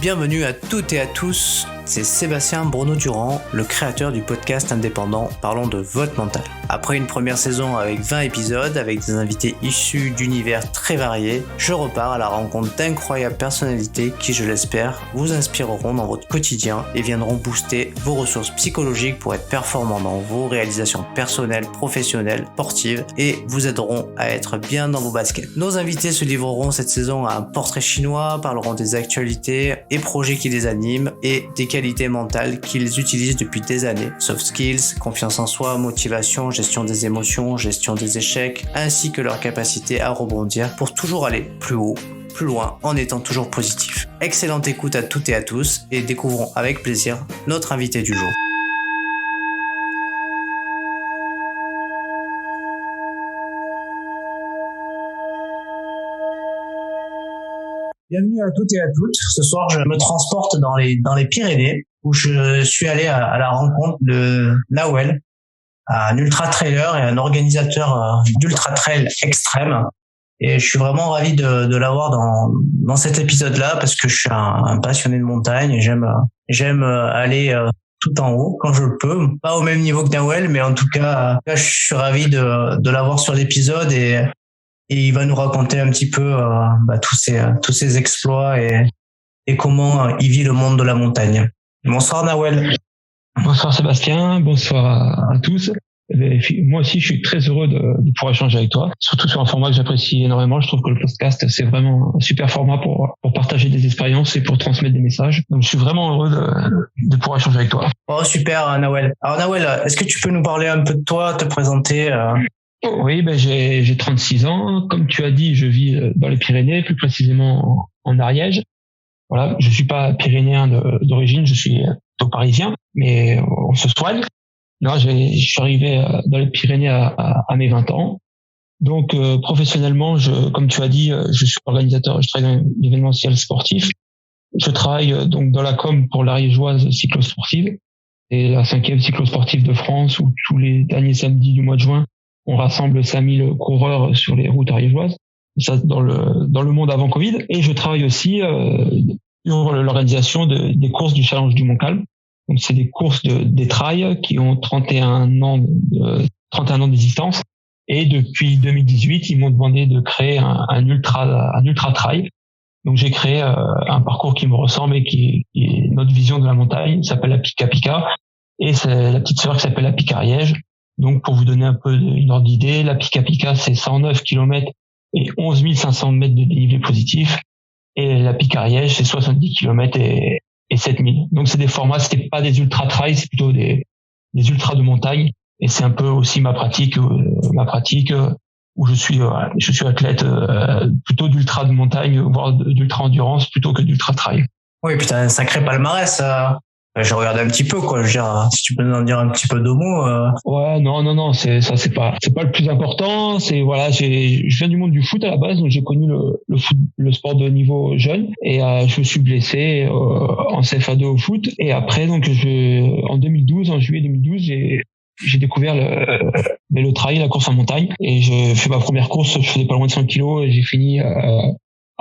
Bienvenue à toutes et à tous, c'est Sébastien Bruno-Durand, le créateur du podcast indépendant Parlons de votre mental. Après une première saison avec 20 épisodes, avec des invités issus d'univers très variés, je repars à la rencontre d'incroyables personnalités qui, je l'espère, vous inspireront dans votre quotidien et viendront booster vos ressources psychologiques pour être performants dans vos réalisations personnelles, professionnelles, sportives et vous aideront à être bien dans vos baskets. Nos invités se livreront cette saison à un portrait chinois, parleront des actualités et projets qui les animent et des qualités mentales qu'ils utilisent depuis des années. Soft skills, confiance en soi, motivation, gestion des émotions, gestion des échecs, ainsi que leur capacité à rebondir pour toujours aller plus haut, plus loin, en étant toujours positif. Excellente écoute à toutes et à tous et découvrons avec plaisir notre invité du jour. Bienvenue à toutes et à toutes. Ce soir, je me transporte dans les Pyrénées où je suis allé à la rencontre de Nawel, un ultra-trailer et un organisateur d'ultra-trail extrême. Et je suis vraiment ravi de l'avoir dans cet épisode-là parce que je suis un passionné de montagne et j'aime aller tout en haut quand je le peux. Pas au même niveau que Nawel, mais en tout cas, je suis ravi de l'avoir sur l'épisode et il va nous raconter un petit peu tous ses exploits et comment il vit le monde de la montagne. Bonsoir Nawel. Bonsoir Sébastien, bonsoir à tous. Moi aussi, je suis très heureux de pouvoir échanger avec toi, surtout sur un format que j'apprécie énormément. Je trouve que le podcast, c'est vraiment un super format pour partager des expériences et pour transmettre des messages. Donc, je suis vraiment heureux de pouvoir échanger avec toi. Oh, super Nawel. Alors Nawel, est-ce que tu peux nous parler un peu de toi, te présenter Oui, j'ai 36 ans. Comme tu as dit, je vis dans les Pyrénées, plus précisément en Ariège. Voilà, je suis pas pyrénéen d'origine, je suis plutôt parisien, mais on se soigne. Non, je suis arrivé dans les Pyrénées à mes 20 ans. Donc professionnellement, comme tu as dit, je suis organisateur, je travaille dans l'événementiel sportif. Je travaille donc dans la com pour l'Ariégeoise cyclosportive. C'est la 5e cyclosportive de France où tous les derniers samedis du mois de juin, on rassemble 5000 coureurs sur les routes ariégeoises. Ça dans le monde avant Covid. Et je travaille aussi sur l'organisation des courses du Challenge du Mont-Calm. Donc c'est des courses des trails qui ont 31 ans d'existence. Et depuis 2018, ils m'ont demandé de créer un ultra trail. Donc j'ai créé un parcours qui me ressemble et qui est notre vision de la montagne. Ça s'appelle la Pika Pika. Et c'est la petite sœur qui s'appelle la Pika Ariège. Donc pour vous donner un peu une ordre d'idée, la Pika Pika c'est 109 km et 11 500 mètres de dénivelé positif. Et la Pika Ariège c'est 70 km et 7000. Donc c'est des formats, c'était pas des ultra trails, c'est plutôt des ultras de montagne. Et c'est un peu aussi ma pratique où je suis athlète plutôt d'ultra de montagne, voire d'ultra endurance plutôt que d'ultra trail. Oui, putain, un sacré palmarès. J'ai regardé un petit peu, quoi. Je veux dire, si tu peux nous en dire un petit peu de mots. Ouais, non, c'est pas le plus important. C'est voilà, je viens du monde du foot à la base, donc j'ai connu le foot, le sport de niveau jeune, et je me suis blessé en CFA2 au foot. Et après, donc en juillet 2012, j'ai découvert le trail, la course en montagne, et je fais ma première course. Je faisais pas loin de 100 kilos et j'ai fini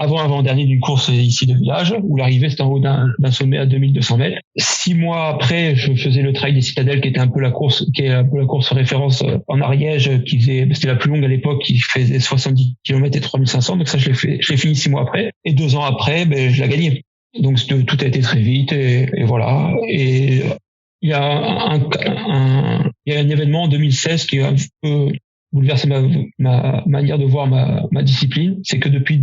avant-dernier d'une course ici de village, où l'arrivée c'était en haut d'un sommet à 2200 mètres. 6 mois après, je faisais le trail des Citadelles, qui est un peu la course référence en Ariège, c'était la plus longue à l'époque, qui faisait 70 km et 3500. Donc ça, je l'ai fini 6 mois après. Et 2 ans après, je l'ai gagné. Donc tout a été très vite et voilà. Et il y a un événement en 2016 qui a un peu bouleversé ma manière de voir ma discipline. C'est que depuis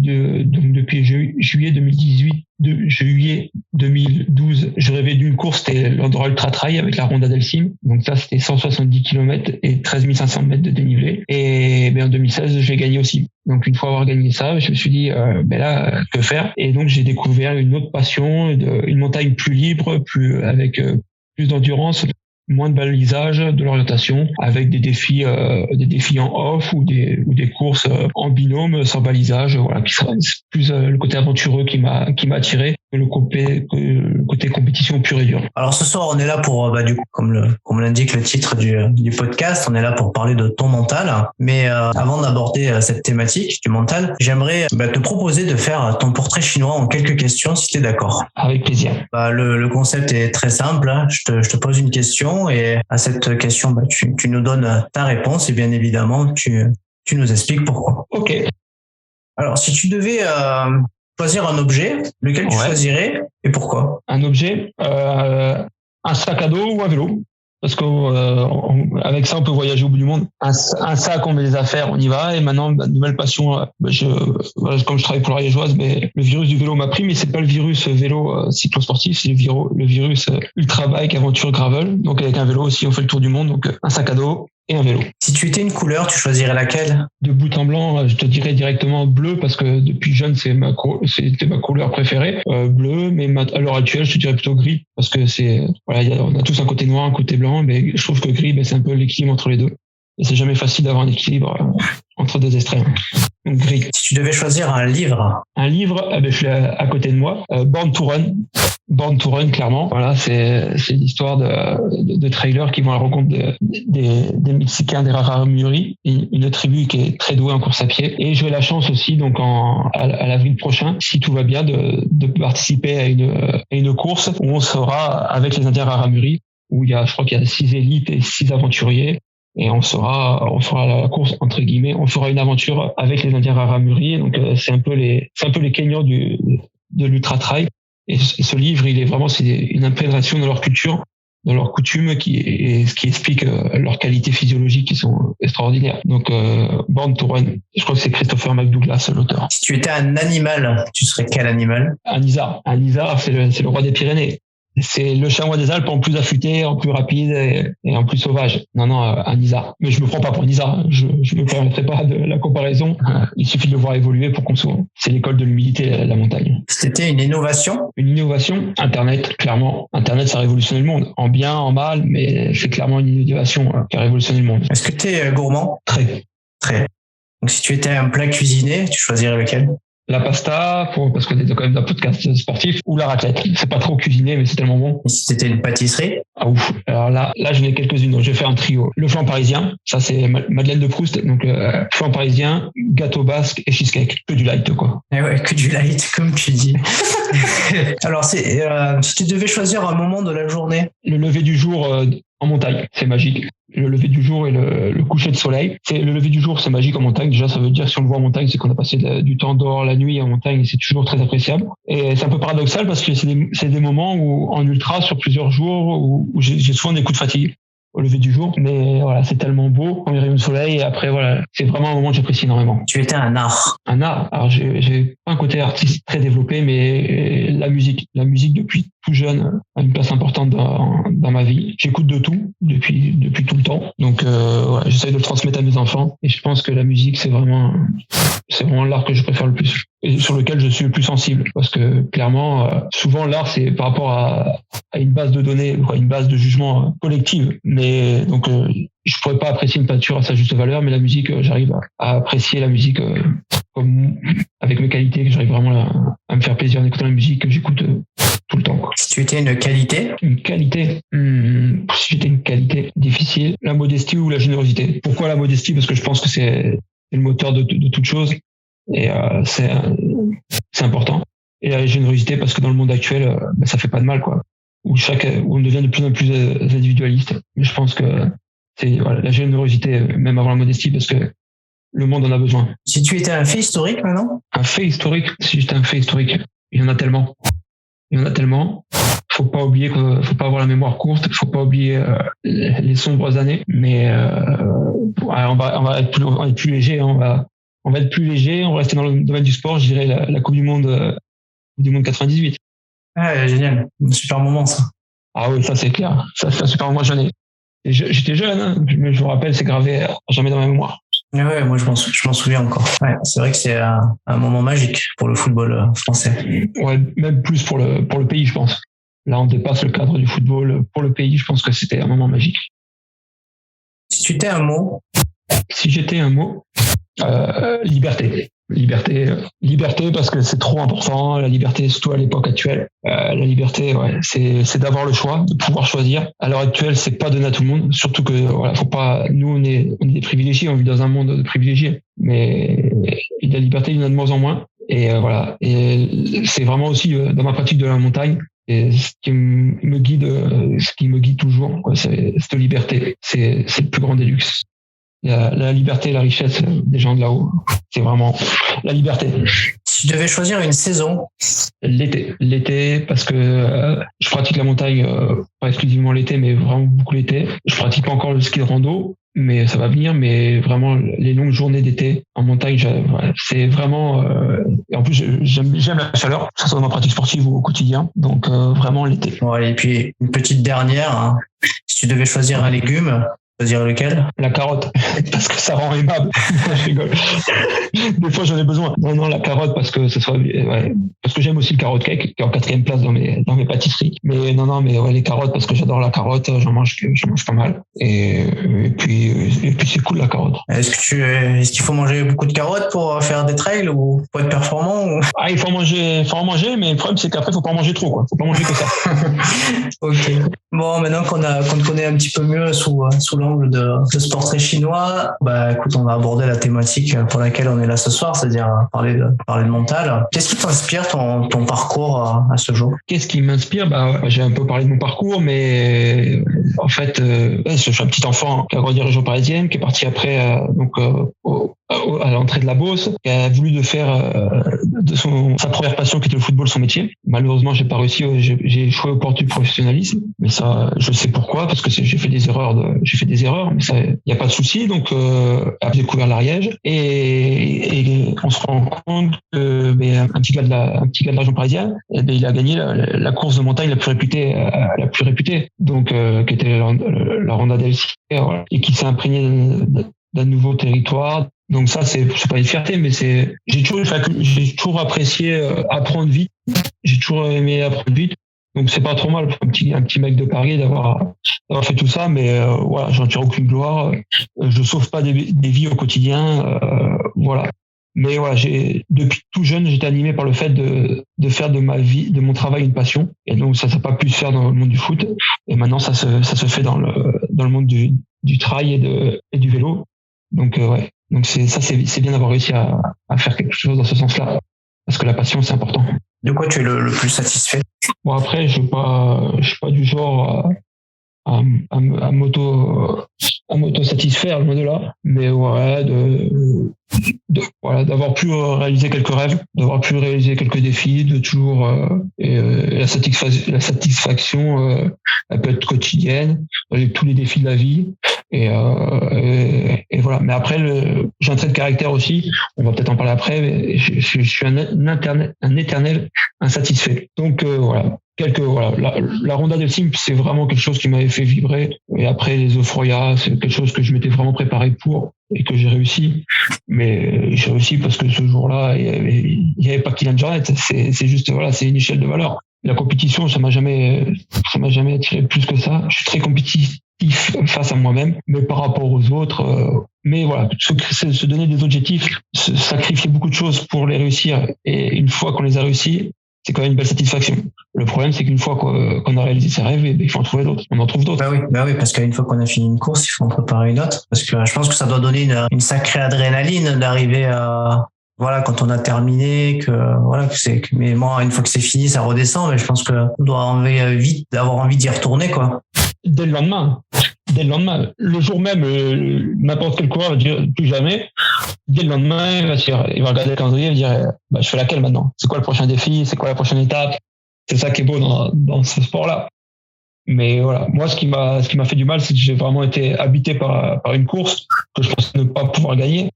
juillet 2012, je rêvais d'une course, c'était l'Andorra Ultra Trail avec la Ronda d'Elcim. Donc ça, c'était 170 km et 13 500 mètres de dénivelé. Et en 2016, je l'ai gagné aussi. Donc une fois avoir gagné ça, je me suis dit, là, que faire? Et donc j'ai découvert une autre passion, une montagne plus libre, avec plus d'endurance, moins de balisage, de l'orientation, avec des défis en off ou des courses en binôme sans balisage, voilà, qui sera plus le côté aventureux qui m'a attiré. le côté compétition pure et dure. Alors ce soir, on est là pour, du coup, comme l'indique le titre du podcast, on est là pour parler de ton mental. Mais avant d'aborder cette thématique du mental, j'aimerais te proposer de faire ton portrait chinois en quelques questions, si tu es d'accord. Avec plaisir. Le concept est très simple. Je te pose une question et à cette question, tu nous donnes ta réponse et bien évidemment, tu nous expliques pourquoi. Ok. Alors, si tu devais choisir un objet, lequel tu choisirais et pourquoi? Un objet, un sac à dos ou un vélo. Parce qu'avec ça, on peut voyager au bout du monde. Un sac, on met les affaires, on y va. Et maintenant, nouvelle passion, comme je travaille pour l'Ariégeoise, mais le virus du vélo m'a pris, mais c'est pas le virus vélo cyclosportif, c'est le virus ultra bike, aventure gravel. Donc avec un vélo aussi, on fait le tour du monde. Donc un sac à dos et un vélo. Si tu étais une couleur, tu choisirais laquelle? De bout en blanc, je te dirais directement bleu parce que depuis jeune, c'était ma couleur préférée, bleu. Mais à l'heure actuelle, je te dirais plutôt gris parce que on a tous un côté noir, un côté blanc, mais je trouve que gris, c'est un peu l'équilibre entre les deux. Et c'est jamais facile d'avoir un équilibre entre deux extrêmes. Donc gris. Si tu devais choisir un livre? Un livre, je suis à côté de moi. Born to Run. Born to Run, clairement. Voilà, c'est l'histoire de trailers qui vont à la rencontre des Mexicains des Raramuri, une tribu qui est très douée en course à pied. Et j'ai la chance aussi, donc à l'avril prochain, si tout va bien, de participer à une course où on sera avec les Indiens Raramuri, où je crois qu'il y a 6 élites et 6 aventuriers. Et on fera la course entre guillemets, on fera une aventure avec les Indiens Raramuri. Donc c'est un peu les Kenyans de l'ultra trail. Et ce livre, c'est une imprégnation de leur culture, de leurs coutumes, ce qui explique leurs qualités physiologiques qui sont extraordinaires. Donc Born to Run, je crois que c'est Christopher McDouglas l'auteur. Si tu étais un animal, tu serais quel animal? Un isard. Un isard, c'est le roi des Pyrénées. C'est le chamois des Alpes en plus affûté, en plus rapide et en plus sauvage. Non, un isard. Mais je me prends pas pour un isard. Je me permettrai pas de la comparaison. Il suffit de le voir évoluer pour qu'on soit. C'est l'école de l'humilité, la montagne. C'était une innovation? Une innovation. Internet, clairement. Internet, ça a révolutionné le monde. En bien, en mal, mais c'est clairement une innovation qui a révolutionné le monde. Est-ce que tu es gourmand? Très. Donc si tu étais un plat cuisiné, tu choisirais lequel? La pasta, parce qu'on est quand même dans un podcast sportif, ou la raclette. C'est pas trop cuisiné, mais c'est tellement bon. Et si c'était une pâtisserie? Ah ouf. Alors là, j'en ai quelques-unes. Donc, je vais faire un trio. Le flan parisien. Ça, c'est Madeleine de Proust. Donc, flan parisien, gâteau basque et cheesecake. Que du light, quoi. Eh ouais, que du light, comme tu dis. Alors, si tu devais choisir un moment de la journée? Le lever du jour en montagne. C'est magique. Le lever du jour et le coucher de soleil. Le lever du jour, c'est magique en montagne. Déjà, ça veut dire, si on le voit en montagne, c'est qu'on a passé du temps dehors la nuit en montagne et c'est toujours très appréciable. Et c'est un peu paradoxal parce que c'est des moments où, en ultra, sur plusieurs jours, où j'ai souvent des coups de fatigue au lever du jour. Mais voilà, c'est tellement beau, quand il rayonne le soleil. Et après, voilà, c'est vraiment un moment que j'apprécie énormément. Tu étais un art. Un art. Alors, j'ai pas un côté artiste très développé, mais la musique depuis tout jeune a une place importante dans ma vie. J'écoute de tout depuis tout le temps. Donc, j'essaie de le transmettre à mes enfants. Et je pense que la musique, c'est vraiment l'art que je préfère le plus et sur lequel je suis le plus sensible. Parce que clairement, souvent, l'art, c'est par rapport à une base de données, une base de jugement collective. Mais donc, je pourrais pas apprécier une peinture à sa juste valeur, mais la musique, j'arrive à apprécier la musique comme avec mes qualités, que j'arrive vraiment à me faire plaisir en écoutant la musique que j'écoute tout le temps, quoi. Si tu étais une qualité? Une qualité, si j'étais une qualité difficile, la modestie ou la générosité. Pourquoi la modestie? Parce que je pense que c'est le moteur de toute chose et c'est important. Et la générosité parce que dans le monde actuel, ça fait pas de mal, quoi. Où on devient de plus en plus individualiste. Mais je pense que c'est la générosité, même avant la modestie, parce que le monde en a besoin. Si tu étais un fait historique maintenant? Un fait historique, si j'étais un fait historique, il y en a tellement. Faut pas oublier qu'il faut pas avoir la mémoire courte, faut pas oublier les sombres années, mais on va être plus léger, on va être plus léger, on va rester dans le domaine du sport, je dirais la Coupe du Monde 98. Ah, génial, un super moment ça. Ah oui, ça c'est clair, ça c'est un super moment. J'étais jeune, hein, mais je me rappelle, c'est gravé à jamais dans ma mémoire. Ouais, moi je m'en souviens encore. Ouais, c'est vrai que c'est un moment magique pour le football français. Ouais, même plus pour le pays, je pense. Là, on dépasse le cadre du football. Pour le pays, je pense que c'était un moment magique. Si tu étais un mot? Si j'étais un mot, Liberté parce que c'est trop important. La liberté, surtout à l'époque actuelle. La liberté, c'est d'avoir le choix, de pouvoir choisir. À l'heure actuelle, c'est pas donné à tout le monde. Surtout que faut pas. Nous, on est des privilégiés, on vit dans un monde de privilégiés. Mais la liberté, il y en a de moins en moins. Et Et c'est vraiment aussi dans ma pratique de la montagne. Et ce qui me guide toujours, c'est cette liberté. C'est le plus grand des luxes. La liberté et la richesse des gens de là-haut, c'est vraiment la liberté. Si tu devais choisir une saison? L'été, parce que je pratique la montagne, pas exclusivement l'été, mais vraiment beaucoup l'été. Je pratique pas encore le ski de rando, mais ça va venir. Mais vraiment, les longues journées d'été en montagne, c'est vraiment... et en plus, j'aime la chaleur, que ce soit dans ma pratique sportive ou au quotidien. Donc, vraiment l'été. Bon, et puis, une petite dernière. Hein. Si tu devais choisir un légume, choisir lequel? La carotte, parce que ça rend aimable. Je rigole. Des fois, j'en ai besoin. Non, la carotte, parce que parce que j'aime aussi le carotte cake, qui est en 4e place dans mes pâtisseries. Mais les carottes, parce que j'adore la carotte, j'en mange pas mal. Et puis c'est cool la carotte. Est-ce qu'il faut manger beaucoup de carottes pour faire des trails ou pour être performant ou... Ah, il faut en manger, mais le problème, c'est qu'après, faut pas en manger trop, quoi. Faut pas manger que ça. Ok. Bon, maintenant qu'on te connaît un petit peu mieux sous l'angle de ce portrait chinois, écoute, on va aborder la thématique pour laquelle on est là ce soir, c'est-à-dire parler de mental. Qu'est-ce qui t'inspire ton parcours à ce jour? Qu'est-ce qui m'inspire? J'ai un peu parlé de mon parcours, mais en fait, je suis un petit enfant qui a grandi en région parisienne, qui est parti après à l'entrée de la Beauce, qui a voulu faire sa première passion qui était le football son métier. Malheureusement, j'ai pas réussi, j'ai échoué aux portes du professionnalisme, mais ça, je sais pourquoi, parce que j'ai fait des erreurs, mais ça, y a pas de souci. Donc, j'ai découvert l'Ariège et on se rend compte que un petit gars de la région parisienne, il a gagné la course de montagne la plus réputée, donc qui était la Ronda del Sierra, et qui s'est imprégné d'un nouveau territoire. Donc ça, c'est pas une fierté, mais j'ai toujours apprécié apprendre vite. J'ai toujours aimé apprendre vite. Donc c'est pas trop mal pour un petit mec de Paris d'avoir fait tout ça, mais j'en tire aucune gloire. Je sauve pas des vies au quotidien, voilà. Mais depuis tout jeune, j'étais animé par le fait de faire de ma vie, de mon travail, une passion. Et donc ça n'a pas pu se faire dans le monde du foot. Et maintenant ça se fait dans le monde du trail et du vélo. Donc Donc c'est bien d'avoir réussi à faire quelque chose dans ce sens-là, parce que la passion, c'est important. De quoi tu es le plus satisfait? Bon, après, je suis pas du genre à m'auto satisfaire, loin de là, mais d'avoir pu réaliser quelques rêves, d'avoir pu réaliser quelques défis, de toujours la satisfaction elle peut être quotidienne, avec tous les défis de la vie, et voilà. Mais après, j'ai un trait de caractère aussi, on va peut-être en parler après, mais je suis un éternel insatisfait. Donc voilà. La Ronda del Sim, c'est vraiment quelque chose qui m'avait fait vibrer. Et après, les Euphoria, c'est quelque chose que je m'étais vraiment préparé pour et que j'ai réussi. Mais j'ai réussi parce que ce jour-là, il y avait pas Kylian Jornet. C'est juste, c'est une échelle de valeur. La compétition, ça m'a jamais attiré plus que ça. Je suis très compétitif face à moi-même, mais par rapport aux autres, mais voilà, se donner des objectifs, se sacrifier beaucoup de choses pour les réussir. Et une fois qu'on les a réussis, c'est quand même une belle satisfaction. Le problème, c'est qu'une fois qu'on a réalisé ses rêves, il faut en trouver d'autres. On en trouve d'autres. Bah oui, parce qu'une fois qu'on a fini une course, il faut en préparer une autre. Parce que je pense que ça doit donner une sacrée adrénaline d'arriver à, quand on a terminé, mais moi, une fois que c'est fini, ça redescend, mais je pense qu'on doit avoir envie d'y retourner, quoi. Dès le lendemain. Le jour même, n'importe quel coureur va dire plus jamais. Dès le lendemain, il va regarder le calendrier et dire je fais laquelle maintenant? C'est quoi le prochain défi? C'est quoi la prochaine étape? C'est ça qui est beau dans ce sport-là. Mais voilà, moi, ce qui m'a fait du mal, c'est que j'ai vraiment été habité par une course que je pensais ne pas pouvoir gagner.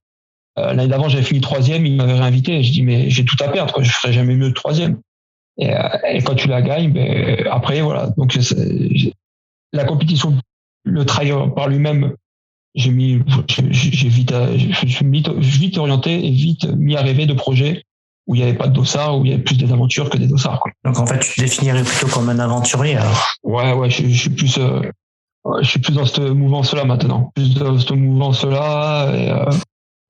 L'année d'avant, j'avais fini 3e, il m'avait réinvité. Je dis mais j'ai tout à perdre, quoi. Je ferai jamais mieux que 3e. Et quand tu la gagnes, après voilà. Donc la compétition, le trail par lui-même, je suis vite orienté et vite mis à rêver de projets où il n'y avait pas de dossard, où il y avait plus des aventures que des dossards, quoi. Donc en fait, tu te définirais plutôt comme un aventurier, alors. Ouais, je suis plus dans cette mouvance-là maintenant. Plus dans cette mouvance-là,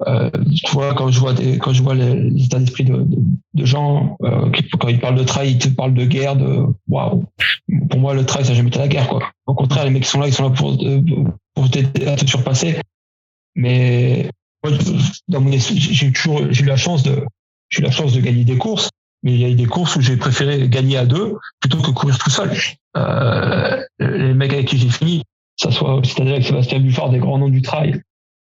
Tu vois, quand je vois les états d'esprit de gens, quand ils parlent de trail, ils te parlent de guerre, waouh. Pour moi, le trail, ça n'a jamais été la guerre, quoi. Au contraire, les mecs sont là pour t'aider à te surpasser. Mais moi, j'ai eu la chance de gagner des courses, mais il y a eu des courses où j'ai préféré gagner à 2 plutôt que courir tout seul. Les mecs avec qui j'ai fini, c'est-à-dire avec Sébastien Buffard, des grands noms du trail,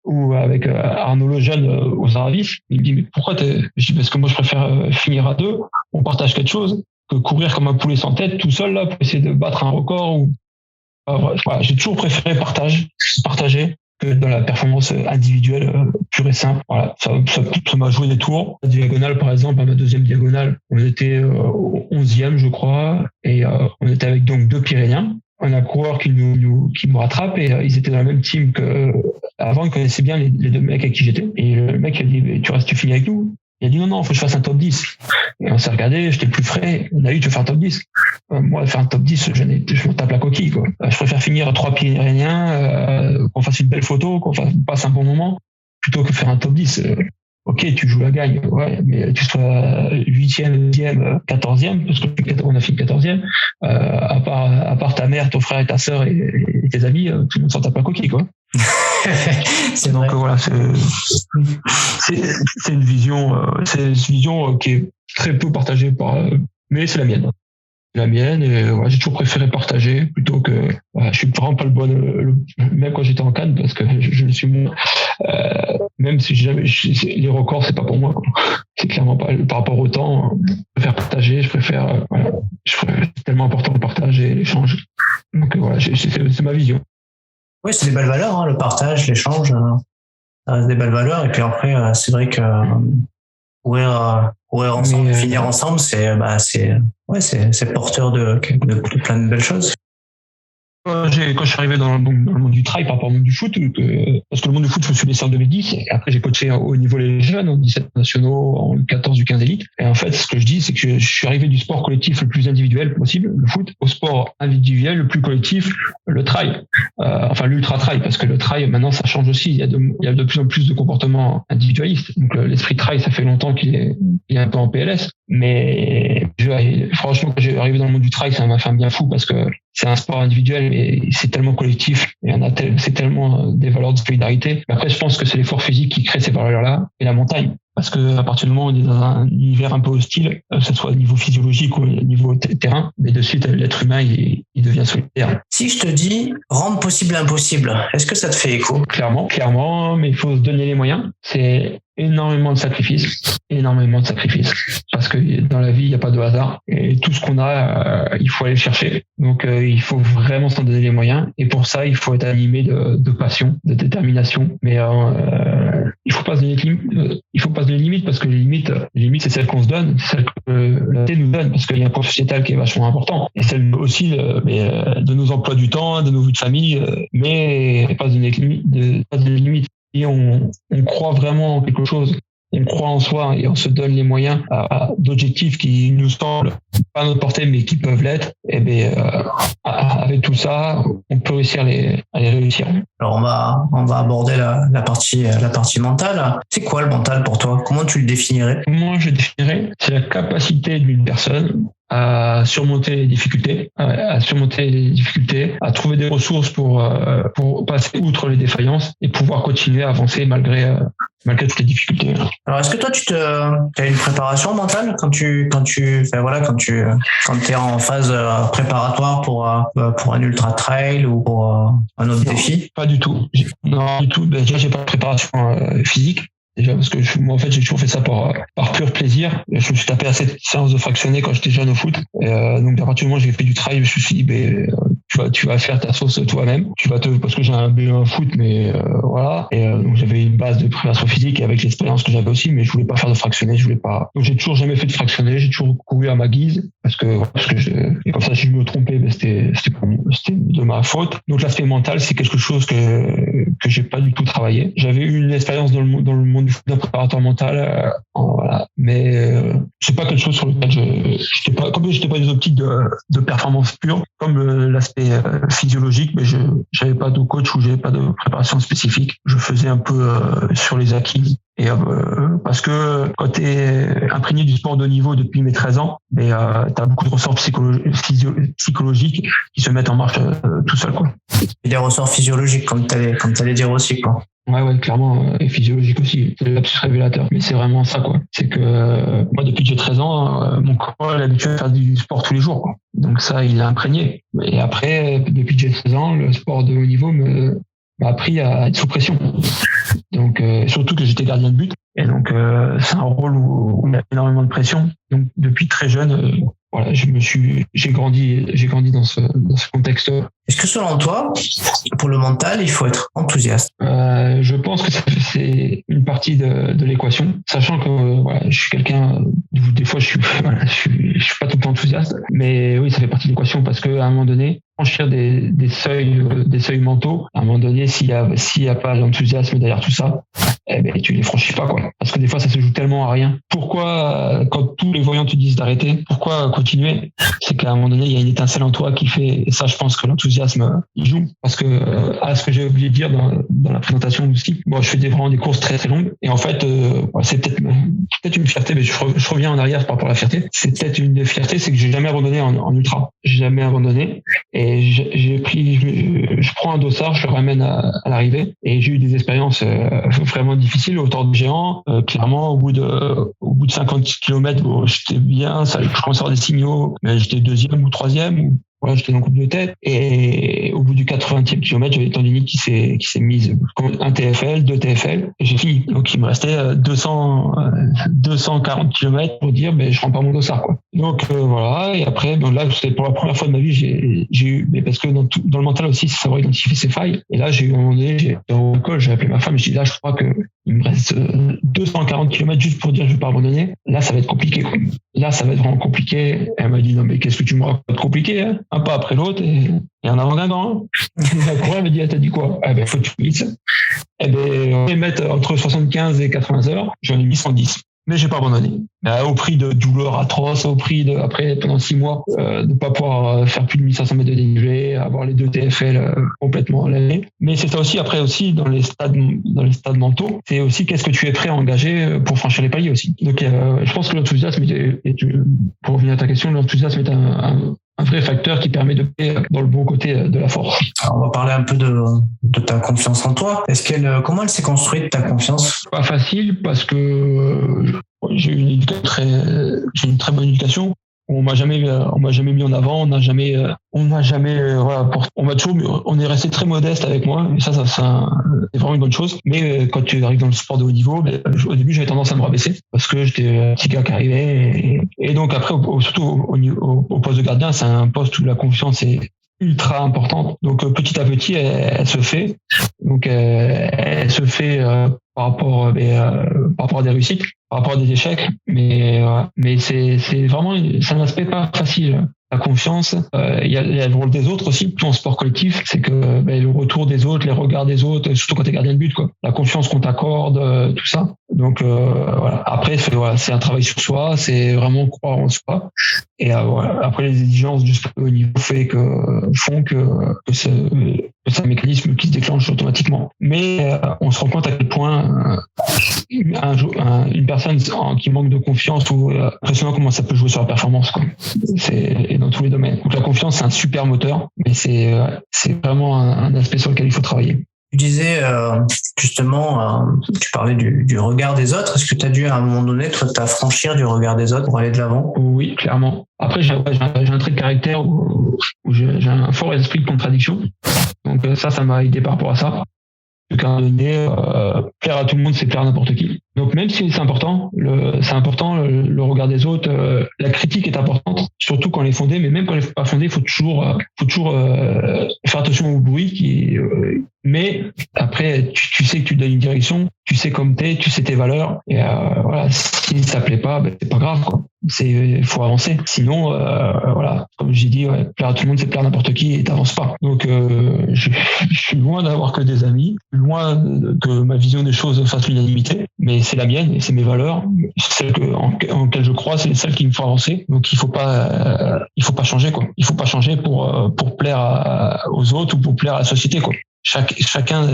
ou avec Arnaud Lejeune aux Aravis, il me dit mais pourquoi je dis parce que moi je préfère finir à 2, on partage quelque chose, que courir comme un poulet sans tête tout seul là pour essayer de battre un record. Voilà, j'ai toujours préféré partager que dans la performance individuelle pure et simple. Voilà, ça m'a joué des tours. La diagonale, par exemple, à ma deuxième diagonale, on était au 11e, je crois, et on était avec donc 2 Pyrénéens. On a un coureur qui me rattrape et ils étaient dans la même team que avant. Ils connaissaient bien les 2 mecs avec qui j'étais. Et le mec a dit tu finis avec nous? Il a dit non, faut que je fasse un top 10. Et on s'est regardé, j'étais le plus frais. On a dit tu veux faire un top 10? Moi, faire un top 10, je me tape la coquille, quoi. Je préfère finir à 3 Pyrénéens, qu'on fasse une belle photo, qu'on passe un bon moment, plutôt que faire un top 10. Ok, tu joues la gagne, ouais, mais tu sois 8e, 9e, 14e, parce qu'on a fini 14e, à part ta mère, ton frère et ta sœur et tes amis, tout le monde s'en tape la coquille, quoi. Donc voilà, c'est une vision, qui est très peu partagée mais c'est la mienne. La mienne, et j'ai toujours préféré partager plutôt que. Je suis vraiment pas le bon, même quand j'étais en Cannes, parce que je le suis moins. Même si les records, c'est pas pour moi, quoi. C'est clairement pas par rapport au temps. Je préfère partager, c'est tellement important le partage et l'échange. Donc voilà, c'est ma vision. Oui, c'est des belles valeurs, hein, le partage, l'échange, ça reste des belles valeurs. Et puis après, c'est vrai que courir ensemble, finir ensemble, c'est porteur de plein de belles choses. Quand je suis arrivé dans le monde du trail par rapport au monde du foot, parce que le monde du foot, je me suis laissé en 2010, et après j'ai coaché au niveau les jeunes, en 17 nationaux, en 14 du 15 élite. Et en fait, ce que je dis, c'est que je suis arrivé du sport collectif le plus individuel possible, le foot, au sport individuel le plus collectif, le trail. Enfin, l'ultra trail, parce que le trail, maintenant, ça change aussi. Il y a de plus en plus de comportements individualistes. Donc, l'esprit trail, ça fait longtemps qu'il est un peu en PLS. Mais franchement, quand j'ai arrivé dans le monde du trail, ça m'a fait un bien fou, parce que c'est un sport individuel, mais c'est tellement collectif, et c'est tellement des valeurs de solidarité. Mais après, je pense que c'est l'effort physique qui crée ces valeurs-là, et la montagne. Parce que à partir du moment où on est dans un univers un peu hostile, que ce soit au niveau physiologique ou au niveau terrain, mais de suite, l'être humain, il devient solidaire. Si je te dis rendre possible l'impossible, est-ce que ça te fait écho? Clairement, mais il faut se donner les moyens. C'est énormément de sacrifices. Parce que dans la vie, il n'y a pas de hasard. Et tout ce qu'on a, il faut aller le chercher. Donc, il faut vraiment s'en donner les moyens. Et pour ça, il faut être animé de passion, de détermination. Mais il faut pas se donner de limites, parce que les limites, c'est celles qu'on se donne, c'est celles que la société nous donne, parce qu'il y a un point sociétal qui est vachement important. Et celle aussi de nos emplois du temps, de nos vies de famille, mais pas se donner de limites. Et on croit vraiment en quelque chose, on croit en soi et on se donne les moyens d'objectifs qui nous semblent pas à notre portée, mais qui peuvent l'être. Et avec tout ça, on peut réussir à les réussir. Alors on va aborder la partie mentale. C'est quoi le mental pour toi? Comment tu le définirais? Moi, je le définirais, c'est la capacité d'une personne à surmonter les difficultés, à trouver des ressources pour passer outre les défaillances et pouvoir continuer à avancer malgré toutes les difficultés. Alors, est-ce que toi, tu as une préparation mentale quand t'es en phase préparatoire pour un ultra trail ou pour un autre défi? Pas du tout. Non, du tout. Déjà, j'ai pas de préparation physique. Déjà parce que moi en fait j'ai toujours fait ça par pur plaisir. Je me suis tapé assez de séances de fractionné quand j'étais jeune au foot. Donc à partir du moment où j'ai fait du trail, je me suis dit tu vas faire ta sauce toi-même. Parce que j'ai un BE1 foot, mais voilà. Et donc j'avais une base de préparation physique avec l'expérience que j'avais aussi, mais je voulais pas faire de fractionné, Donc j'ai toujours jamais fait de fractionné, j'ai toujours couru à ma guise parce que et comme ça si je me trompais, c'était de ma faute. Donc l'aspect mental, c'est quelque chose que j'ai pas du tout travaillé. J'avais eu une expérience dans le monde du foot d'un préparateur mental, voilà. Mais c'est pas quelque chose sur lequel j'étais pas des optiques de performance pure, comme l'aspect l'aspect physiologique, mais j'avais pas de coach ou j'avais pas de préparation spécifique. Je faisais un peu sur les acquis. Et parce que quand tu es imprégné du sport de haut niveau depuis mes 13 ans, tu as beaucoup de ressorts psychologiques qui se mettent en marche tout seul, quoi. Et des ressorts physiologiques, comme t'allais dire aussi, quoi. Ouais, clairement, et physiologique aussi. C'est l'absus révélateur. Mais c'est vraiment ça, quoi. C'est que moi, depuis que j'ai 13 ans, mon corps a l'habitude de faire du sport tous les jours, quoi. Donc ça, il l'a imprégné. Et après, depuis que j'ai 16 ans, le sport de haut niveau m'a appris à être sous pression. Donc, surtout que j'étais gardien de but. Et donc, c'est un rôle où il y a énormément de pression. Donc, depuis très jeune, voilà, j'ai grandi dans ce contexte. Est-ce que selon toi, pour le mental, il faut être enthousiaste? Je pense que c'est une partie de l'équation, sachant que voilà, je suis quelqu'un où des fois je suis pas tout le temps enthousiaste, mais oui, ça fait partie de l'équation parce que à un moment donné, franchir des seuils mentaux, à un moment donné, s'il y a pas d'enthousiasme derrière tout ça, tu les franchis pas, quoi. Parce que des fois, ça se joue tellement à rien. Pourquoi, quand tous les voyants te disent d'arrêter, pourquoi continuer? C'est qu'à un moment donné, il y a une étincelle en toi qui fait, et ça, je pense que l'enthousiasme, il joue. Parce que, ce que j'ai oublié de dire dans la présentation aussi, je fais vraiment des courses très, très longues. Et en fait, c'est peut-être une fierté, mais je reviens en arrière par rapport à la fierté. C'est peut-être une des fiertés, c'est que j'ai jamais abandonné en ultra. J'ai jamais abandonné. Et je prends un dossard, je le ramène à l'arrivée. Et j'ai eu des expériences, vraiment difficiles au Tour de Géant. Clairement, au bout de 50 km, j'étais bien, je commençais à avoir des signaux, mais j'étais deuxième ou troisième, voilà, j'étais dans le groupe de tête. Et au bout du 80e kilomètre, j'avais tendinite qui s'est mise. Un TFL, 2 TFL, et j'ai fini. Donc, il me restait 240 kilomètres pour dire, je rends pas mon dossard, quoi. Donc, voilà. Et après, là, c'était pour la première fois de ma vie, j'ai eu, mais parce que dans le mental aussi, c'est savoir identifier ses failles. Et là, j'ai eu un moment donné, au col, j'ai appelé ma femme, je dis, là, je crois que il me reste 240 kilomètres juste pour dire, je vais pas abandonner. Là, ça va être compliqué, quoi. Là, ça va être vraiment compliqué. Et elle m'a dit, non, mais qu'est-ce que tu me racontes? Compliqué, hein? Un pas après l'autre et en avant Guingamp. Elle m'a dit, t'as dit quoi? Faut que tu finisses. On va mettre entre 75 et 80 heures. J'en ai mis 110. Mais j'ai pas abandonné. Au prix de douleurs atroces, au prix de, après, pendant 6 mois, de pas pouvoir faire plus de 1500 mètres de dénivelé, avoir les 2 TFL complètement à l'année. Mais c'est ça aussi, après aussi, dans les stades mentaux, c'est aussi qu'est-ce que tu es prêt à engager pour franchir les paliers aussi. Donc, je pense que l'enthousiasme, pour revenir à ta question, l'enthousiasme est un vrai facteur qui permet de faire dans le bon côté de la force. Alors, on va parler un peu de ta confiance en toi. Comment elle s'est construite, ta confiance? Pas facile parce que j'ai une très bonne éducation. On m'a jamais mis en avant, on est resté très modeste avec moi. Et ça c'est vraiment une bonne chose. Mais quand tu arrives dans le sport de haut niveau, au début j'avais tendance à me rabaisser parce que j'étais un petit gars qui arrivait. Et donc après, surtout au poste de gardien, c'est un poste où la confiance est ultra importante. Donc petit à petit, elle se fait. Donc elle se fait par rapport à des réussites, par rapport à des échecs, mais c'est vraiment un aspect pas facile. La confiance, il y a le rôle des autres aussi, tout en sport collectif, c'est que le retour des autres, les regards des autres, surtout quand t'es gardien de but, quoi. La confiance qu'on t'accorde, tout ça. Donc voilà. Après, c'est un travail sur soi, c'est vraiment croire en soi. Et voilà. Après, les exigences du sport au niveau font que c'est un mécanisme qui se déclenche automatiquement. Mais on se rend compte à quel point une personne qui manque de confiance ou impressionnant comment ça peut jouer sur la performance, quoi. C'est dans tous les domaines. Donc la confiance, c'est un super moteur, mais c'est vraiment un aspect sur lequel il faut travailler. Tu disais justement, tu parlais du regard des autres. Est-ce que tu as dû à un moment donné, toi, t'affranchir du regard des autres pour aller de l'avant? Oui, clairement. Après, j'ai un trait de caractère où j'ai un fort esprit de contradiction. Donc ça m'a aidé par rapport à ça. qu'à un moment donné, plaire à tout le monde, c'est plaire à n'importe qui. Donc même si c'est important, le regard des autres, la critique est importante, surtout quand elle est fondée, mais même quand elle n'est pas fondée, il faut toujours faire attention au bruit mais après, tu sais que tu donnes une direction, tu sais comme t'es, tu sais tes valeurs, et voilà, si ça plaît pas, c'est pas grave, quoi. Il faut avancer. Sinon, voilà, comme j'ai dit, plaire à tout le monde, c'est plaire à n'importe qui et t'avances pas. Donc, je suis loin d'avoir que des amis, loin que ma vision des choses fasse l'unanimité, mais c'est la mienne et c'est mes valeurs, celles en lesquelles je crois, c'est celles qui me font avancer. Donc il faut pas changer quoi. Il faut pas changer pour plaire aux autres ou pour plaire à la société quoi. Chacun,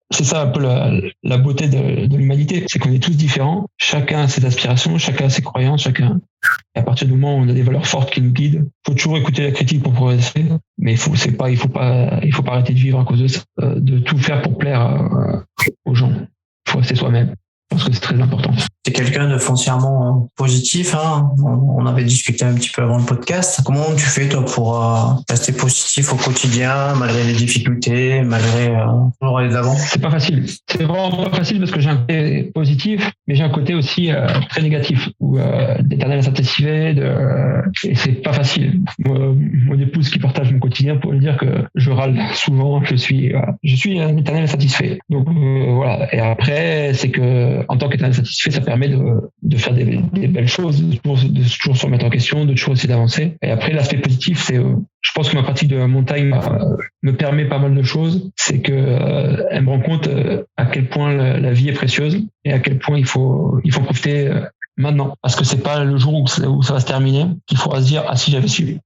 c'est ça un peu la beauté de l'humanité, c'est qu'on est tous différents, chacun a ses aspirations, chacun a ses croyances, et à partir du moment où on a des valeurs fortes qui nous guident, faut toujours écouter la critique pour progresser, mais il faut pas arrêter de vivre à cause de ça, de tout faire pour plaire aux gens. Il faut rester soi-même. Je pense que c'est très important. T'es quelqu'un de foncièrement positif, hein. On avait discuté un petit peu avant le podcast. Comment tu fais toi pour rester positif au quotidien, malgré les difficultés, malgré toujours aller de l'avant? C'est pas facile. C'est vraiment pas facile parce que j'ai un côté positif, mais j'ai un côté aussi très négatif, où d'éternel insatisfait, et c'est pas facile. Mon épouse qui partage mon quotidien pourrait dire que je râle souvent, je suis un éternel insatisfait. Donc voilà. Et après, c'est que en tant qu'éternel insatisfait, ça permet de faire des belles choses, de toujours se remettre en question, de toujours essayer d'avancer. Et après, l'aspect positif, c'est, je pense que ma pratique de la montagne me permet pas mal de choses. C'est que elle me rend compte à quel point la vie est précieuse et à quel point il faut profiter maintenant. Parce que c'est pas le jour où ça va se terminer qu'il faudra se dire ah si j'avais su.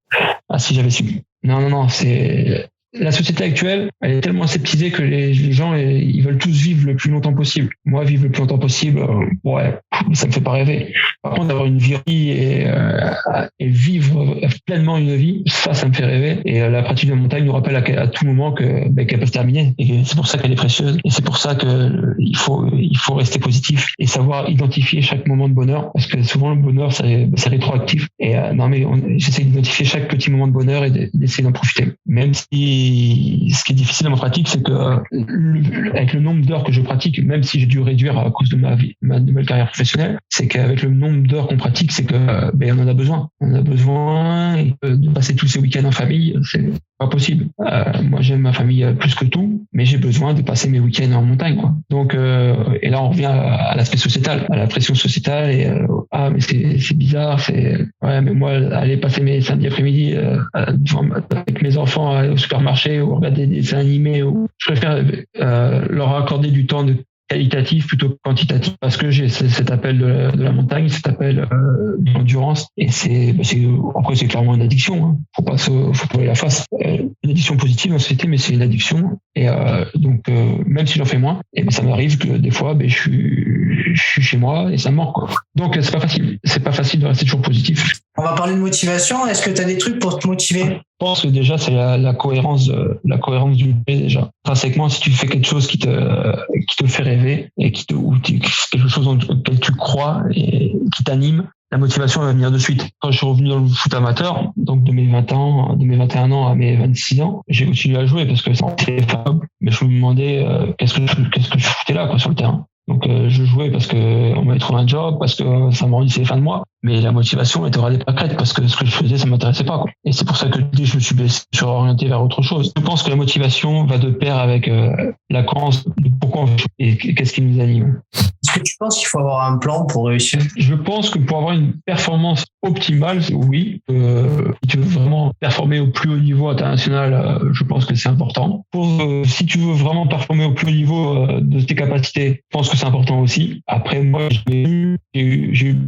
Non, c'est la société actuelle, elle est tellement aseptisée que les gens, ils veulent tous vivre le plus longtemps possible. Moi, vivre le plus longtemps possible, ça me fait pas rêver. Par contre, avoir une vie et vivre pleinement une vie, ça me fait rêver. Et la pratique de la montagne nous rappelle à tout moment qu'elle peut se terminer. Et c'est pour ça qu'elle est précieuse. Et c'est pour ça que il faut rester positif et savoir identifier chaque moment de bonheur. Parce que souvent, le bonheur, c'est rétroactif. Et j'essaie d'identifier chaque petit moment de bonheur et d'essayer d'en profiter. Même si ce qui est difficile dans ma pratique, c'est que avec le nombre d'heures que je pratique, même si j'ai dû réduire à cause de ma nouvelle carrière professionnelle, c'est qu'avec le nombre d'heures qu'on pratique, c'est que on en a besoin. On a besoin de passer tous ces week-ends en famille, c'est pas possible. Moi, j'aime ma famille plus que tout, mais j'ai besoin de passer mes week-ends en montagne, quoi. Donc, et là, on revient à l'aspect sociétal, à la pression sociétale et mais c'est bizarre, mais moi, aller passer mes samedis après-midi avec mes enfants au supermarché ou regarder des dessins animés, ou je préfère leur accorder du temps de qualitatif plutôt que quantitatif, parce que j'ai cet appel de la montagne, cet appel d'endurance, et après c'est clairement une addiction, hein. Faut pas aller la face. Une addiction positive dans la société, mais c'est une addiction, et donc même si j'en fais moins, et ça m'arrive que des fois je suis chez moi et ça me manque, quoi. Donc c'est pas facile de rester toujours positif. On va parler de motivation. Est-ce que tu as des trucs pour te motiver? Je pense que déjà c'est la cohérence du fait, déjà. Intrinsèquement, si tu fais quelque chose qui te fait rêver et quelque chose dans lequel tu crois et qui t'anime, la motivation va venir de suite. Quand je suis revenu dans le foot amateur, donc de mes 21 ans à mes 26 ans, j'ai continué à jouer parce que c'était favorable. Mais je me demandais qu'est-ce que je foutais là, quoi, sur le terrain. Donc je jouais parce que on m'avait trouvé un job, parce que ça me rendait les fins de mois, mais la motivation était vraiment pas crête parce que ce que je faisais ça m'intéressait pas, quoi. Et c'est pour ça que dès que je me suis blessé, je suis orienté vers autre chose. Je pense que la motivation va de pair avec la cohérence de pourquoi on fait et qu'est-ce qui nous anime. Est-ce que tu penses qu'il faut avoir un plan pour réussir? Je pense que pour avoir une performance optimale, oui. Si tu veux vraiment performer au plus haut niveau international, je pense que c'est important. Si tu veux vraiment performer au plus haut niveau de tes capacités, je pense que c'est important aussi. Après, moi,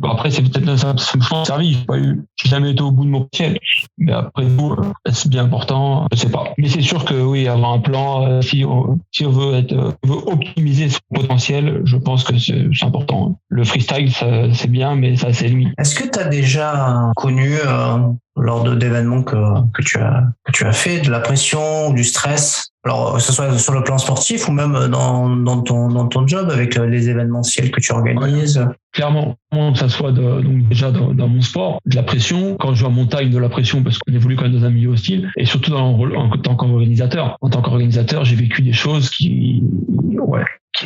après, c'est peut-être ça me servi. J'ai jamais été au bout de mon potentiel. Mais après tout, c'est bien important. Je sais pas. Mais c'est sûr que oui, avoir un plan, si on veut optimiser son potentiel, je pense que c'est important. Le freestyle, c'est bien, mais ça, c'est limite. Est-ce que tu as déjà connu lors d'événements que tu as fait, de la pression ou du stress, alors que ce soit sur le plan sportif ou même dans ton job avec les événementiels que tu organises? Clairement, que ça soit donc déjà dans mon sport, de la pression. Quand je joue en montagne, de la pression parce qu'on évolue quand même dans un milieu hostile, et surtout en tant qu'organisateur. En tant qu'organisateur, j'ai vécu des choses qui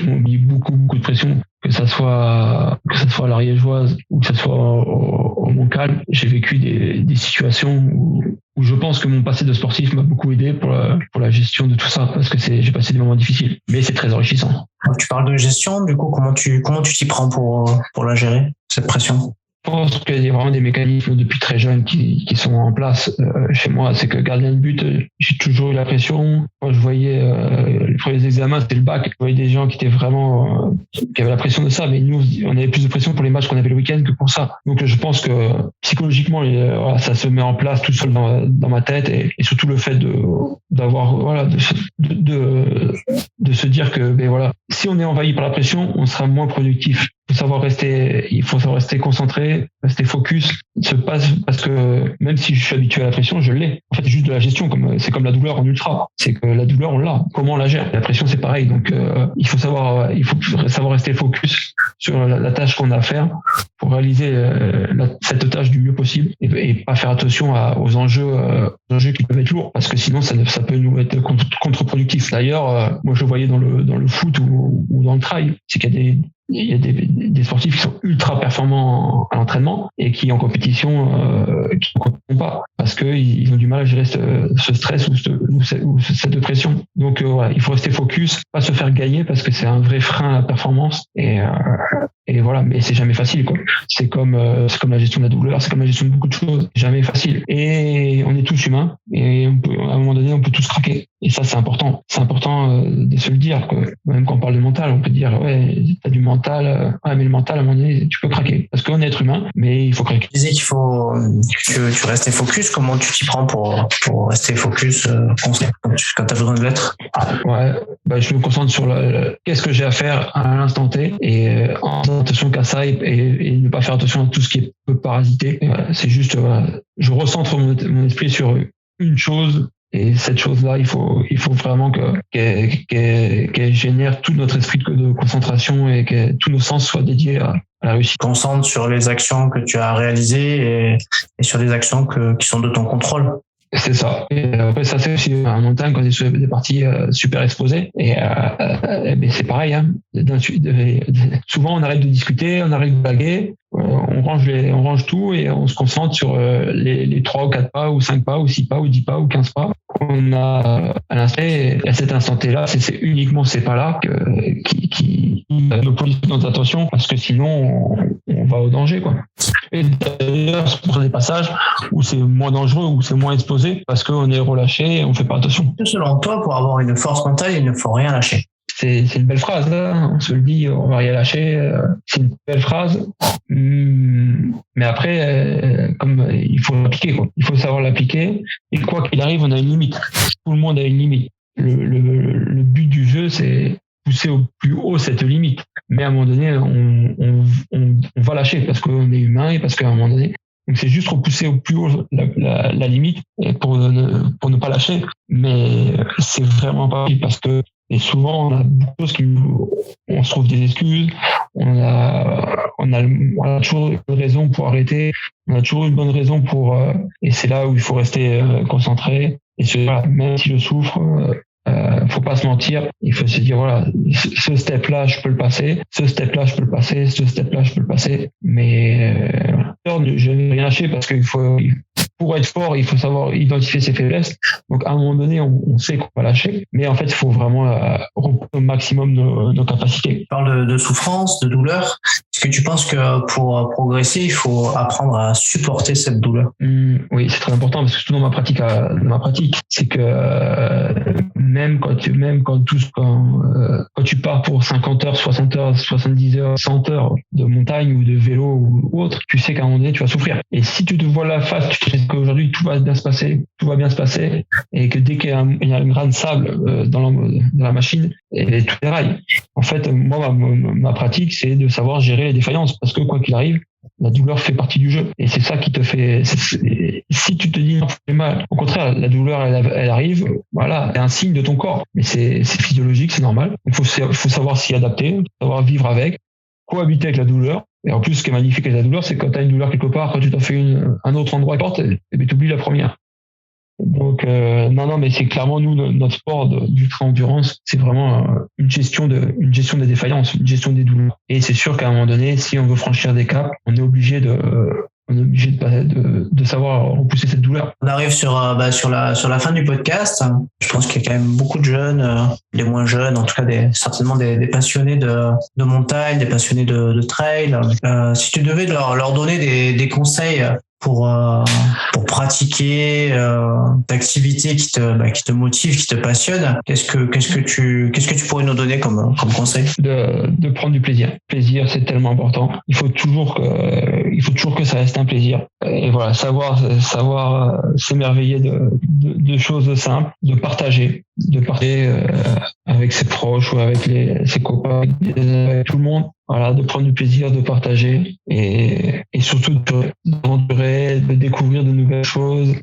m'ont mis beaucoup de pression. Que ça soit à la Riégeoise ou que ça soit au Montcalm, j'ai vécu des situations où je pense que mon passé de sportif m'a beaucoup aidé pour la gestion de tout ça, parce que j'ai passé des moments difficiles, mais c'est très enrichissant. Tu parles de gestion, du coup, comment tu t'y prends pour la gérer, cette pression? Je pense qu'il y a vraiment des mécanismes depuis très jeune qui sont en place chez moi. C'est que gardien de but, j'ai toujours eu la pression. Quand je voyais premiers examens, c'était le bac. Je voyais des gens qui étaient vraiment, qui avaient la pression de ça, mais nous, on avait plus de pression pour les matchs qu'on avait le week-end que pour ça. Donc, je pense que psychologiquement, voilà, ça se met en place tout seul dans ma tête, et surtout le fait d'avoir, voilà, de se dire que, ben voilà, si on est envahi par la pression, on sera moins productif. Il faut savoir rester concentré, rester focus. Parce que même si je suis habitué à la pression, je l'ai. En fait, c'est juste de la gestion, c'est comme la douleur en ultra. C'est que la douleur, on l'a. Comment on la gère? La pression, c'est pareil. Donc, il faut savoir rester focus sur la tâche qu'on a à faire pour réaliser cette tâche du mieux possible, et pas faire attention aux enjeux qui peuvent être lourds, parce que sinon ça peut nous être contre-productif. D'ailleurs, moi je le voyais dans le foot ou dans le trail, c'est qu'il y a des sportifs qui sont ultra performants à l'entraînement et qui en compétition qui ne comptent pas, parce qu'ils ont du mal à gérer ce stress ou cette pression. Donc voilà, il faut rester focus, pas se faire gagner, parce que c'est un vrai frein à la performance, et voilà, mais c'est jamais facile, quoi. C'est comme la gestion de la douleur, c'est comme la gestion de beaucoup de choses, c'est jamais facile. Et on est tous humains, et à un moment donné, on peut tous craquer. Et ça, c'est important. C'est important de se le dire, quoi. Même quand on parle de mental, on peut dire, ouais, t'as du mental, ouais, mais le mental, à un moment donné, tu peux craquer. Parce qu'on est être humain, mais il faut craquer. Tu disais que tu restais focus. Comment tu t'y prends pour rester focus quand t'as besoin de l'être? Ouais, je me concentre sur qu'est-ce que j'ai à faire à l'instant T, et en faisant attention qu'à ça, et ne pas faire attention à tout ce qui peut parasiter. C'est juste, je recentre mon esprit sur une chose. Et cette chose-là, il faut vraiment qu'elle génère tout notre esprit de concentration, et que tous nos sens soient dédiés à la réussite. Concentre sur les actions que tu as réalisées et sur les actions qui sont de ton contrôle. C'est ça. Et après, ça, c'est aussi en montagne, quand on est sur des parties super exposées. Et mais c'est pareil, hein. Souvent, on arrête de discuter, on arrête de blaguer, on range tout, et on se concentre sur les 3 ou 4 pas, ou 5 pas, ou 6 pas, ou 10 pas, ou 15 pas qu'on a à l'instant. Et à cet instant T-là, c'est uniquement ces pas-là qui monopolisent notre attention, parce que sinon, on va au danger, quoi. Et d'ailleurs, pour des passages où c'est moins dangereux, où c'est moins exposé, parce qu'on est relâché et on fait pas attention. Selon toi, pour avoir une force mentale, il ne faut rien lâcher. C'est une belle phrase, hein. On se le dit, on va rien lâcher. C'est une belle phrase. Mais après, comme il faut l'appliquer, quoi. Il faut savoir l'appliquer. Et quoi qu'il arrive, on a une limite. Tout le monde a une limite. Le but du jeu, c'est pousser au plus haut cette limite. Mais à un moment donné, on va lâcher, parce qu'on est humain, et parce qu'à un moment donné, donc c'est juste repousser au plus haut la limite pour ne pas lâcher. Mais c'est vraiment pas possible, parce que, et souvent on a beaucoup de choses on se trouve des excuses, on a toujours une raison pour arrêter, on a toujours une bonne raison et c'est là où il faut rester concentré. Et même si je souffre, faut pas se mentir, il faut se dire, voilà, ce step-là, je peux le passer, ce step-là, je peux le passer, ce step-là, je peux le passer, mais je vais rien lâcher, parce qu'il faut, pour être fort, il faut savoir identifier ses faiblesses. Donc, à un moment donné, on sait qu'on va lâcher, mais en fait, il faut vraiment repousser au maximum nos capacités. Tu parles de souffrance, de douleur. Est-ce que tu penses que pour progresser, il faut apprendre à supporter cette douleur? Oui, c'est très important, parce que surtout dans ma pratique, c'est que même quand tu pars pour 50 heures, 60 heures, 70 heures, 100 heures de montagne ou de vélo ou autre, tu sais qu'à un moment donné, tu vas souffrir. Et si tu te vois la face, tu te dis qu'aujourd'hui, tout va bien se passer, et que dès qu'il y a un grain de sable dans la machine, et tout déraille. En fait, moi, ma pratique, c'est de savoir gérer les défaillances, parce que quoi qu'il arrive, la douleur fait partie du jeu, et c'est ça qui te fait. Si tu te dis non, c'est mal, au contraire, la douleur elle arrive, voilà, c'est un signe de ton corps, mais c'est physiologique, c'est normal. Il faut savoir s'y adapter, savoir vivre avec, cohabiter avec la douleur. Et en plus, ce qui est magnifique avec la douleur, c'est que quand tu as une douleur quelque part, quand tu t'en fais un autre endroit porte, tu oublies la première. Donc non, mais c'est clairement notre sport d'ultra-endurance, c'est vraiment une gestion des défaillances, une gestion des douleurs. Et c'est sûr qu'à un moment donné, si on veut franchir des caps, on est obligé de savoir repousser cette douleur. On arrive sur la fin du podcast. Je pense qu'il y a quand même beaucoup de jeunes, les moins jeunes, en tout cas certainement des passionnés de montagne, des passionnés de trail. Si tu devais leur donner des conseils pour pratiquer d'activités qui te motivent, qui te passionnent. Qu'est-ce que tu pourrais nous donner comme conseil? De prendre du plaisir. Plaisir, c'est tellement important. Il faut toujours que ça reste un plaisir. Et voilà, savoir s'émerveiller de choses simples, de partager avec ses proches ou avec ses copains, avec tout le monde. Voilà, de prendre du plaisir, de partager et surtout d'aventurer, de découvrir de nouvelles choses,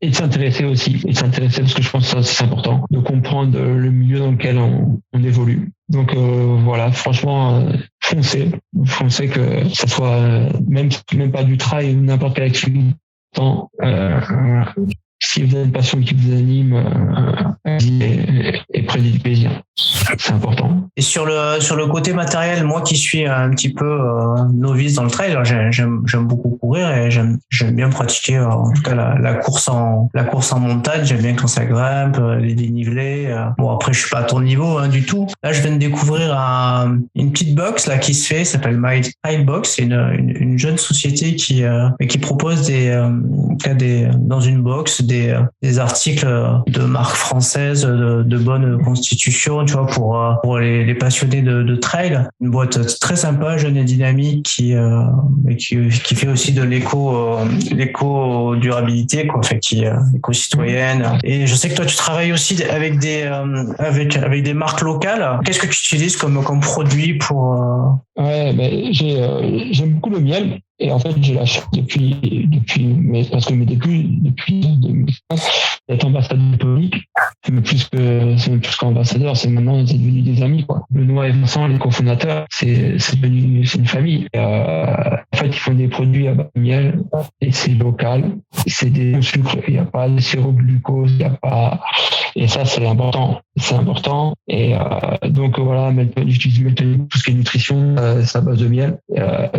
et de s'intéresser aussi. Et de s'intéresser parce que je pense que ça c'est important, de comprendre le milieu dans lequel on évolue. Donc voilà, franchement, foncez que ça soit même pas du trail ou n'importe quelle activité. Voilà. Si vous avez une passion qui vous anime, et prenez du plaisir. C'est important. Et sur le côté matériel, moi qui suis un petit peu novice dans le trail, j'aime beaucoup courir et j'aime bien pratiquer en tout cas la course en montagne. J'aime bien quand ça grimpe, les dénivelés. Bon après je suis pas à ton niveau du tout. Là je viens de découvrir une petite box là qui se fait, ça s'appelle My Trail Box. C'est une jeune société qui propose dans une box des articles de marques françaises de bonne constitution, tu vois, pour les passionnés de trail. Une boîte très sympa, jeune et dynamique qui fait aussi de l'éco-durabilité, quoi, fait qui éco-citoyenne. Et je sais que toi tu travailles aussi avec des marques locales. Qu'est-ce que tu utilises comme produit pour Ouais, j'aime beaucoup le miel. Et en fait, j'ai la chance parce que mes débuts, depuis 2015, d'être ambassadeur tonique, c'est même plus qu'ambassadeur, c'est devenu des amis, quoi. Benoît et Vincent, les cofondateurs, c'est une famille. Et, en fait, ils font des produits à base de miel, et c'est local, c'est des bons sucres, il n'y a pas de sirop de glucose, et ça, c'est important. C'est important. Et, donc, voilà, j'utilise Meltonic, tout ce qui est nutrition, c'est à base de miel.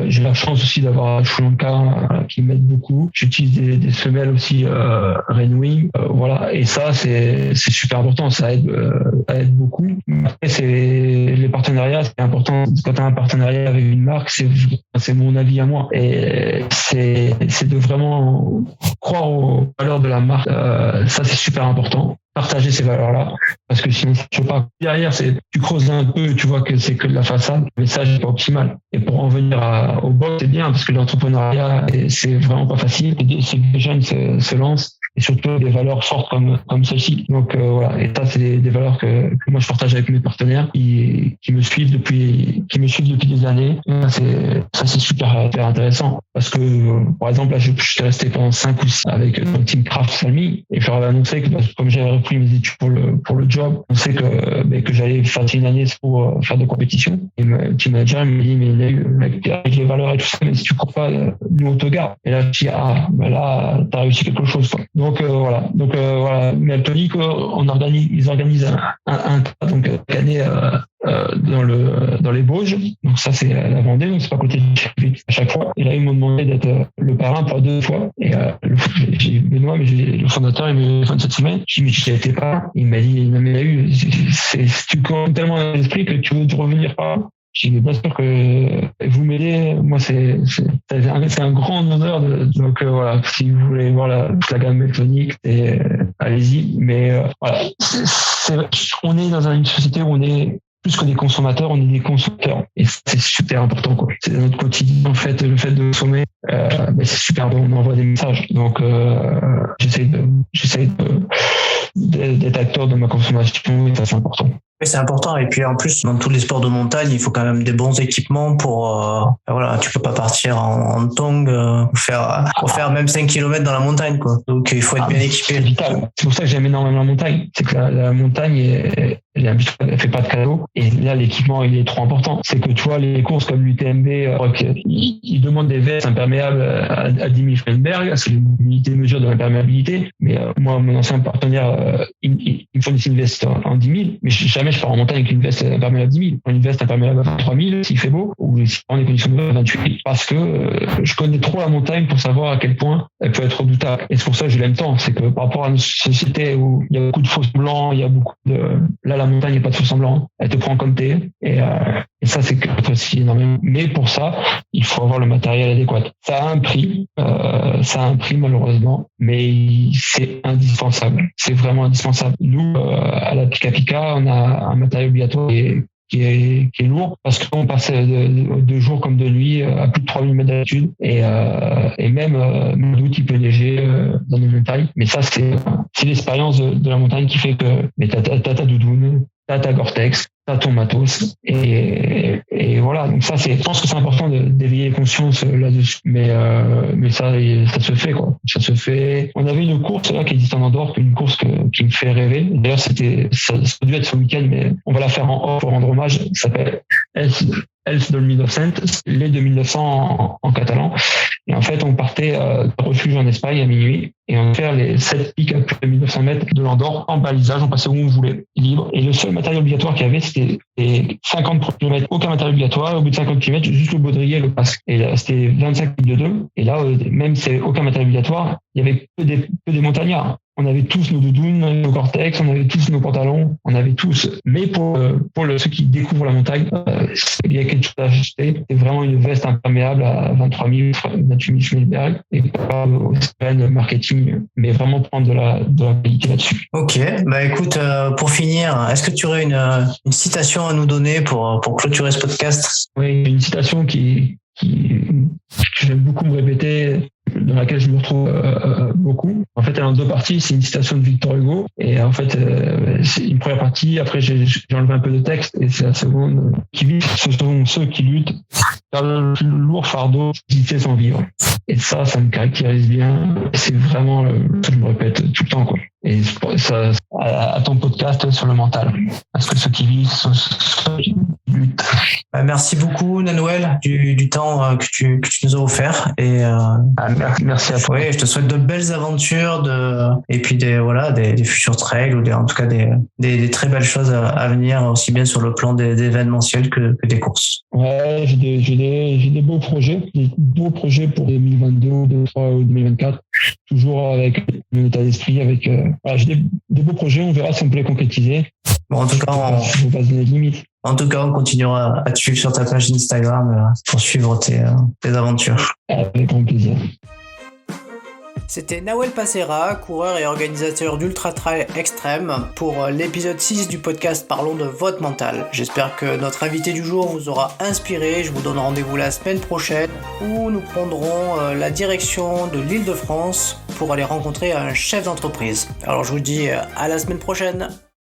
J'ai la chance aussi d'avoir Sri Lanka qui m'aide beaucoup. J'utilise des semelles aussi Rainwing, voilà. Et ça c'est super important, ça aide beaucoup. Après les partenariats, c'est important. Quand tu as un partenariat avec une marque, c'est mon avis à moi. Et c'est de vraiment croire aux valeurs de la marque. Ça c'est super important. Partager ces valeurs-là, parce que sinon, je sais pas. Derrière, tu creuses un peu, tu vois que c'est que de la façade. Le message n'est pas optimal. Et pour en venir au box, c'est bien, parce que l'entrepreneuriat, c'est vraiment pas facile. C'est que les jeunes se lancent, et surtout des valeurs fortes comme celle-ci. Donc voilà. Et ça, c'est des valeurs que moi je partage avec mes partenaires qui me suivent depuis des années. Et ça, c'est super intéressant, parce que par exemple là, je suis resté pendant 5 ou 6 avec le team Craft Salmi, et je leur avais annoncé que comme j'avais repris mes études pour le job, on sait que j'allais faire une année pour faire de compétition. Et le team manager me dit, mais avec les valeurs et tout ça, mais si tu crois pas, nous on te garde. Et là je dis, là t'as réussi quelque chose, quoi. Donc voilà. Meltonic, ils organisent un donc l'année dans les Bauges. Donc ça c'est la Vendée, donc c'est pas à côté de à chaque fois. Et là ils m'ont demandé d'être le parrain pour 2 fois. Et j'ai Benoît, mais le fondateur, il m'a téléphone cette semaine. J'ai dit, mais tu étais pas. Il m'a dit, non mais tu connais tellement dans l'esprit que tu veux revenir pas. J'ai dit, bien sûr que vous m'aidez. Moi, c'est un grand honneur. Donc voilà, si vous voulez voir toute la gamme Meltonic, allez-y. Mais voilà, on est dans une société où on est plus que des consommateurs, on est des consommateurs. Et c'est super important, quoi. C'est dans notre quotidien, en fait, le fait de consommer, c'est super bon, on envoie des messages. Donc, j'essaie d'être acteur de ma consommation, et ça, c'est important. Oui, c'est important. Et puis en plus, dans tous les sports de montagne, il faut quand même des bons équipements pour voilà, tu peux pas partir en tongs pour faire même 5 km dans la montagne, quoi. Donc il faut être bien équipé. C'est vital. C'est pour ça que j'aime énormément la montagne. C'est que la montagne elle fait pas de cadeau. Et là, l'équipement, il est trop important. C'est que tu vois, les courses comme l'UTMB, ils demandent des vestes imperméables à 10 000 Frenberg. C'est l'unité de mesure de l'imperméabilité. Mais moi, mon ancien partenaire, il me fournissait une veste en 10 000. Mais jamais je pars en montagne avec une veste imperméable à 10 000. Une veste imperméable à 3 000 s'il fait beau, ou si on est conditions de 28. Parce que je connais trop la montagne pour savoir à quel point elle peut être redoutable. Et c'est pour ça que je l'aime tant. C'est que par rapport à une société où il y a beaucoup de fausses blancs, il y a beaucoup de... Là, la montagne, montagne, il n'y a pas de faux semblant. Elle te prend comme t'es. Et ça, c'est aussi énormément. Mais pour ça, il faut avoir le matériel adéquat. Ça a un prix. Malheureusement. Mais c'est indispensable. C'est vraiment indispensable. Nous, à la Pika Pika, on a un matériel obligatoire qui est lourd parce qu'on passe de jour comme de nuit à plus de 3000 mètres d'altitude et même d'août il peut neiger dans nos montagnes, mais ça c'est l'expérience de la montagne qui fait que t'as ta doudoune, t'as ta Gore-Tex, t'as ton matos et voilà. Donc ça je pense que c'est important d'éveiller les consciences là-dessus, mais ça se fait quoi. Ça se fait. On avait une course là qui existe en Andorre, une course qui me fait rêver. D'ailleurs ça devait être ce week-end, mais on va la faire en off pour rendre hommage. Ça s'appelle Elf 1900, les 2900 en catalan. Et en fait, on partait de refuge en Espagne à minuit et on fait les 7 pics à plus de 1900 mètres de l'Andorre en balisage. On passait où on voulait, libre. Et le seul matériel obligatoire qu'il y avait, c'était les 50 km. Aucun matériel obligatoire. Au bout de 50 km, juste le baudrier et le casque. Et là, c'était 25 litres de 2. Et là, même si c'est aucun matériel obligatoire, il y avait que des montagnards. On avait tous nos doudounes, nos Gore-Tex, on avait tous nos pantalons, on avait tous. Mais pour ceux qui découvrent la montagne, il y a quelque chose à acheter. C'est vraiment une veste imperméable à 23 000, 28 000 Schmelberg et pas au marketing, mais vraiment prendre de la qualité là-dessus. Ok, bah écoute, pour finir, est-ce que tu aurais une citation à nous donner pour clôturer ce podcast? Oui, une citation que j'aime beaucoup me répéter, dans laquelle je me retrouve beaucoup. En fait, elle est en deux parties. C'est une citation de Victor Hugo. Et en fait, c'est une première partie. Après, j'ai enlevé un peu de texte. Et c'est la seconde. Qui vivent, ce sont ceux qui luttent car le plus lourd fardeau, c'est sans vivre. Et ça me caractérise bien. C'est vraiment ce que je me répète tout le temps, quoi. Et ça, à ton podcast sur le mental. Parce que ceux qui vivent, sont ceux qui luttent. Merci beaucoup, Nanouel, du temps que tu nous as offert. Et merci à toi. Oui, je te souhaite de belles aventures, et puis des futurs trails ou en tout cas des très belles choses à venir, aussi bien sur le plan des événementiels que des courses. Ouais, j'ai des beaux projets pour 2022, 2023 ou 2024. Toujours avec mon état d'esprit, j'ai des beaux projets. On verra si on peut les concrétiser. Bon, en tout cas, on va se donner des limites. En tout cas, on continuera à te suivre sur ta page Instagram pour suivre tes aventures. Avec grand plaisir. C'était Nawel Passera, coureur et organisateur d'Ultra Trail Extrême, pour l'épisode 6 du podcast Parlons de votre mental. J'espère que notre invité du jour vous aura inspiré. Je vous donne rendez-vous la semaine prochaine où nous prendrons la direction de l'Île-de-France pour aller rencontrer un chef d'entreprise. Alors je vous dis à la semaine prochaine.